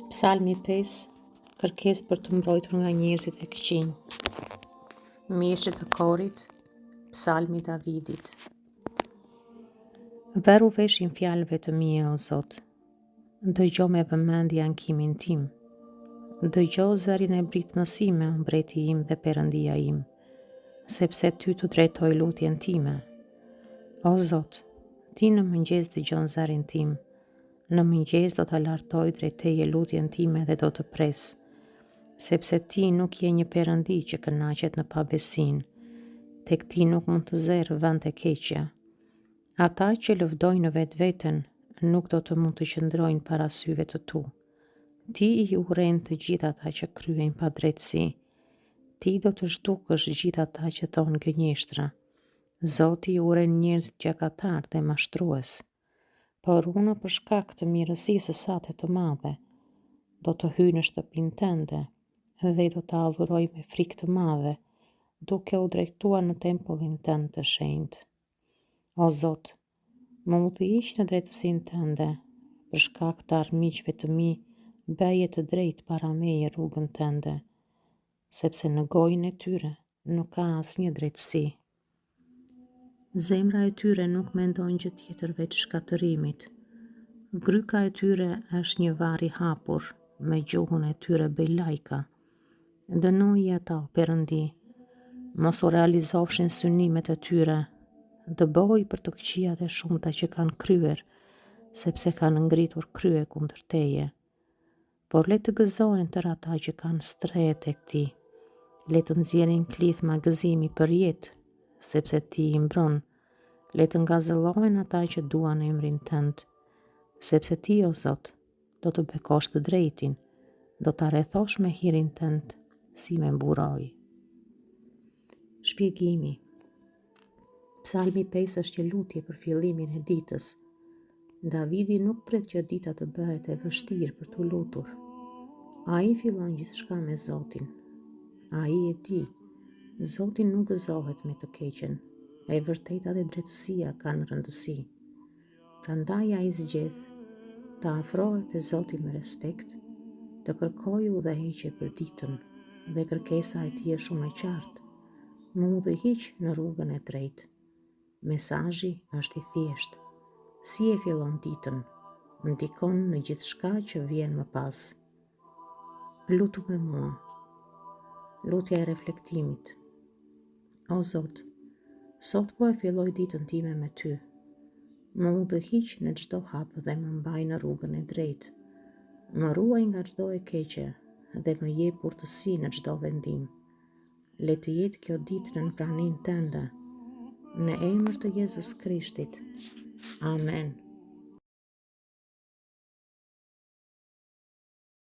Psalmi 5, kërkesë për të mbrojtur nga njerëzit e këqij. Mjeshtë të korit, psalmi Davidit. Veru veshin fjalëve të mia, o Zot. Dëgjo me vëmendje ankimin tim. Dëgjo zërin e britmësime, o mbreti im dhe Perëndia im, sepse ty të drejtoj lutjen time. O Zot, ti në mëngjes dëgjon zërin tim. Në mëngjes do të lartoj drejt teje lutjen time dhe do të pres, sepse ti nuk je një Perëndi që kënaqet në pabesin, tek ti nuk mund të zerë vend e keqja. Ata që lëvdojnë vetveten nuk do të mund të qëndrojnë para syve të tu. Ti i urren të gjithë ata që kryejnë padrejtësi. Ti do të zhdukësh gjithë ata që thonë gënjeshtra. Zoti i urren njerëzit gjakatar dhe mashtrues. Por unë për shkak të mirësisë sate të madhe, do të hyj në shtëpinë tënde dhe do të adhuroj me frikë të madhe, duke u drejtuar në tempullin tënd të shenjtë. O Zot, më udhëhiq në drejtësinë tënde, për shkak të armiqve të mi, bëje të drejtë para meje rrugën tënde, sepse në gojën e tyre nuk ka asnjë drejtësi. Zemra e tyre nuk mendon gjë tjetër veç shkatërimit. Gryka e tyre është një varr i hapur, me gjuhën e tyre bëj lajka. Dënoji ata, o Perëndi, mos u realizofshin synimet e tyre. Dëboj për të këqijat e shumta që kanë kryer, sepse kanë ngritur krye kundër teje. Por le të gëzohen tërë ata që kanë strehe tek ti. Le të nxjerrin klithma gëzimi për jetë, sepse ti i mbron. Le të ngazëllohen ata që duan emrin tënd, sepse ti, o Zot, do të bekosh të drejtin, do ta rrethosh me hirin tënd si me mburoj. Shpjegimi. Psalmi 5 është një lutje për fillimin e ditës. Davidi nuk pret që dita të bëhet e vështirë për të lutur. Ai fillon gjithçka me Zotin. Ai e di, Zoti nuk gëzohet me të keqen, e vërteta dhe drejtësia kanë rëndësi. Prandaj ai zgjedh të afrohet te Zoti me respekt, të kërkojë udhëheqje për ditën, dhe kërkesa e tij është shumë e qartë. Më udhëhiq në rrugën e drejtë. Mesazhi është i thjeshtë. Si e fillon ditën, ndikon në gjithçka që vjen më pas. Lutu me mua. Lutja e reflektimit. O Zot, sot po e filloj ditën time me ty. Më udhëhiq në çdo hap dhe më mbaj në rrugën e drejtë. Më ruaj nga çdo e keqe dhe më jep urtësi në çdo vendim. Le të jetë kjo ditë në praninë tënde. Në emër të Jezus Krishtit. Amen.